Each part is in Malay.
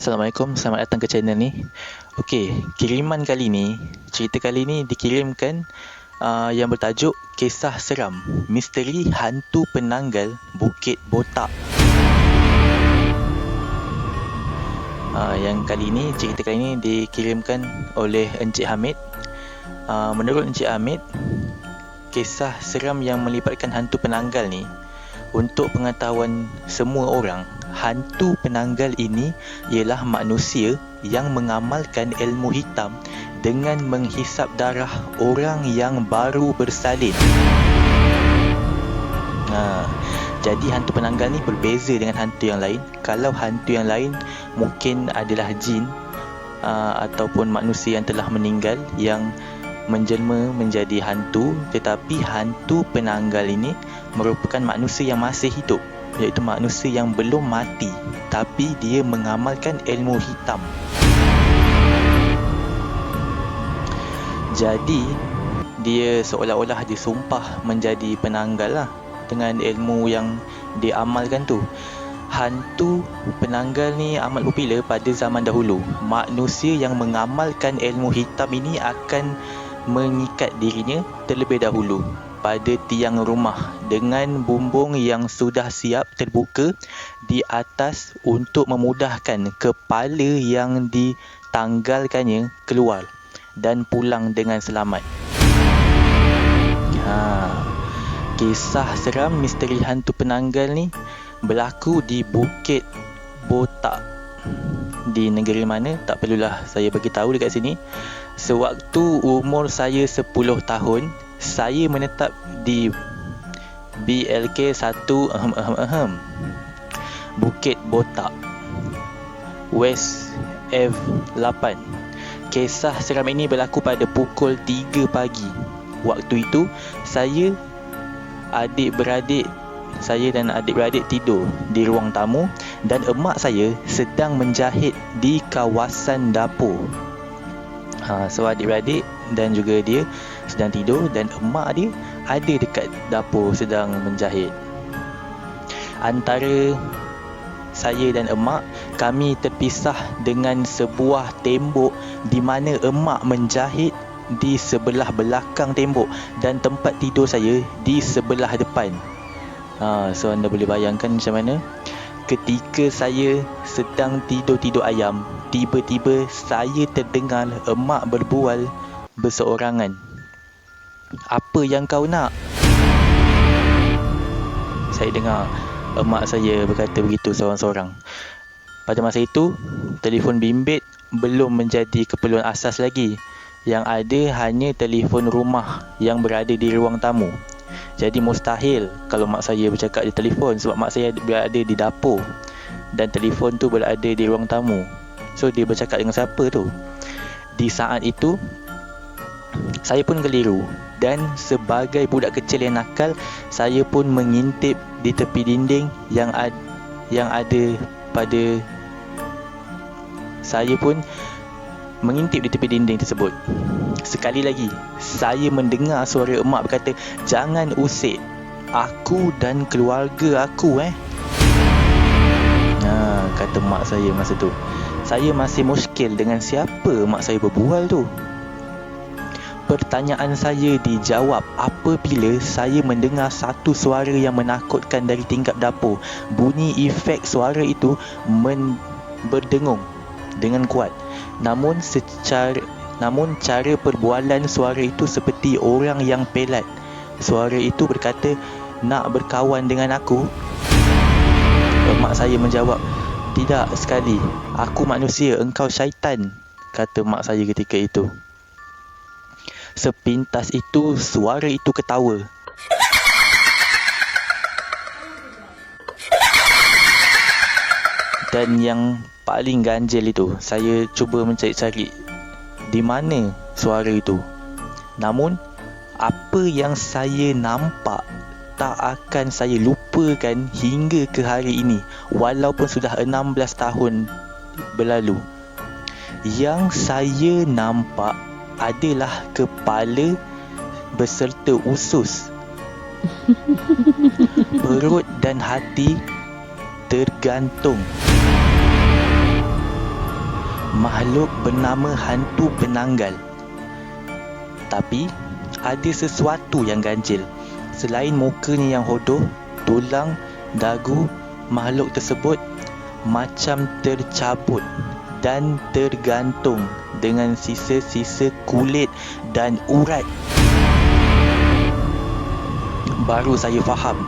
Assalamualaikum, selamat datang ke channel ni. Okey, cerita kali ni dikirimkan yang bertajuk Kisah Seram Misteri Hantu Penanggal Bukit Botak. Cerita kali ni dikirimkan oleh Encik Hamid. Menurut Encik Hamid, kisah seram yang melibatkan hantu penanggal ni, untuk pengetahuan semua orang, hantu penanggal ini ialah manusia yang mengamalkan ilmu hitam dengan menghisap darah orang yang baru bersalin. Jadi hantu penanggal ni berbeza dengan hantu yang lain. Kalau hantu yang lain mungkin adalah jin ataupun manusia yang telah meninggal yang menjelma menjadi hantu, tetapi hantu penanggal ini merupakan manusia yang masih hidup, iaitu manusia yang belum mati tapi dia mengamalkan ilmu hitam. Jadi dia seolah-olah disumpah menjadi penanggal lah, dengan ilmu yang dia amalkan tu. Hantu penanggal ni amat popular pada zaman dahulu. Manusia yang mengamalkan ilmu hitam ini akan mengikat dirinya terlebih dahulu pada tiang rumah dengan bumbung yang sudah siap terbuka di atas untuk memudahkan kepala yang ditanggalkannya keluar dan pulang dengan selamat. Kisah seram misteri hantu penanggal ni berlaku di Bukit Botak. Di negeri mana tak perlulah saya bagi tahu dekat sini. Sewaktu umur saya 10 tahun, saya menetap di BLK 1 Bukit Botak, West F8. Kisah seram ini berlaku pada pukul 3 pagi. Waktu itu saya dan adik-beradik tidur di ruang tamu dan emak saya sedang menjahit di kawasan dapur. So adik-beradik dan juga dia sedang tidur dan emak dia ada dekat dapur sedang menjahit. Antara saya dan emak, kami terpisah dengan sebuah tembok di mana emak menjahit di sebelah belakang tembok dan tempat tidur saya di sebelah depan. So anda boleh bayangkan macam mana. Ketika saya sedang tidur-tidur ayam, tiba-tiba saya terdengar emak berbual berseorangan. "Apa yang kau nak?" Saya dengar emak saya berkata begitu seorang-seorang. Pada masa itu, telefon bimbit belum menjadi keperluan asas lagi. Yang ada hanya telefon rumah yang berada di ruang tamu. Jadi mustahil kalau mak saya bercakap di telefon, sebab mak saya berada di dapur dan telefon tu berada di ruang tamu. So dia bercakap dengan siapa tu? Di saat itu saya pun keliru, dan sebagai budak kecil yang nakal, saya pun mengintip di tepi dinding yang ada pada saya pun mengintip di tepi dinding tersebut. Sekali lagi, saya mendengar suara emak berkata, "Jangan usik aku dan keluarga aku kata mak saya masa tu. Saya masih muskil dengan siapa mak saya berbual tu. Pertanyaan saya dijawab apabila saya mendengar satu suara yang menakutkan dari tingkap dapur. Bunyi efek suara itu berdengung dengan kuat. Namun cara perbualan suara itu seperti orang yang pelat. Suara itu berkata, "Nak berkawan dengan aku?" Mak saya menjawab, "Tidak sekali. Aku manusia, engkau syaitan," kata mak saya ketika itu. Sepintas itu suara itu ketawa. Dan yang paling ganjil itu, saya cuba mencari-cari di mana suara itu. Namun apa yang saya nampak tak akan saya lupakan hingga ke hari ini, walaupun sudah 16 tahun berlalu. Yang saya nampak adalah kepala beserta usus, perut dan hati tergantung. makhluk bernama hantu penanggal. Tapi ada sesuatu yang ganjil. Selain mukanya yang hodoh, tulang, dagu makhluk tersebut macam tercabut dan tergantung dengan sisa-sisa kulit dan urat. Baru saya faham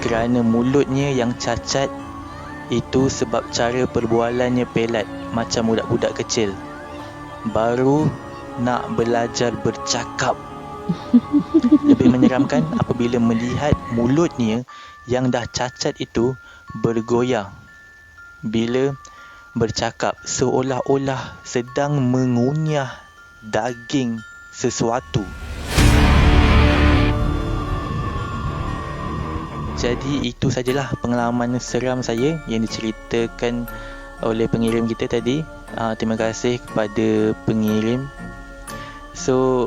kerana mulutnya yang cacat itu sebab cara perbualannya pelat macam budak-budak kecil. Baru nak belajar bercakap. Lebih menyeramkan apabila melihat mulutnya yang dah cacat itu bergoyang bila bercakap, seolah-olah sedang mengunyah daging sesuatu. Jadi itu sajalah pengalaman seram saya yang diceritakan oleh pengirim kita tadi. Terima kasih kepada pengirim. So,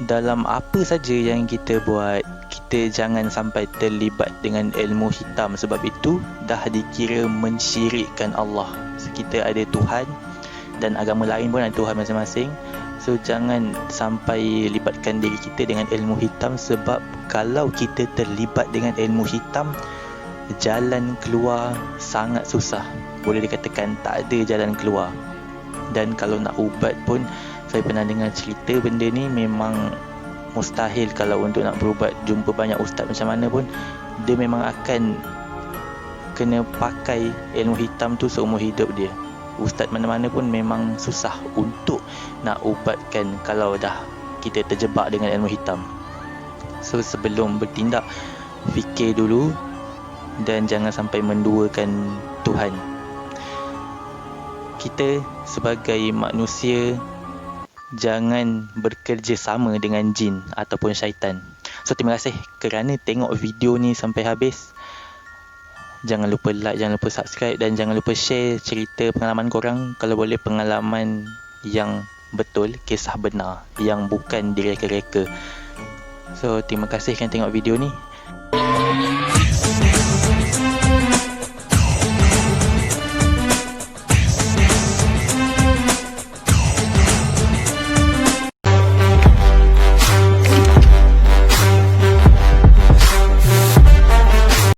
dalam apa saja yang kita buat, kita jangan sampai terlibat dengan ilmu hitam, sebab itu dah dikira mensyirikkan Allah. So, kita ada Tuhan dan agama lain pun ada Tuhan masing-masing. So jangan sampai libatkan diri kita dengan ilmu hitam, sebab kalau kita terlibat dengan ilmu hitam, jalan keluar sangat susah. Boleh dikatakan tak ada jalan keluar. Dan kalau nak ubat pun, saya pernah dengar cerita benda ni memang mustahil kalau untuk nak berubat. Jumpa banyak ustaz macam mana pun, dia memang akan kena pakai ilmu hitam tu seumur hidup dia. Ustaz mana-mana pun memang susah untuk nak ubatkan kalau dah kita terjebak dengan ilmu hitam. So sebelum bertindak, fikir dulu dan jangan sampai menduakan Tuhan. Kita sebagai manusia jangan bekerja sama dengan jin ataupun syaitan. So terima kasih kerana tengok video ni sampai habis. Jangan lupa like, jangan lupa subscribe dan jangan lupa share cerita pengalaman korang. Kalau boleh pengalaman yang betul, kisah benar, yang bukan direka-reka. So terima kasih kerana tengok video ni.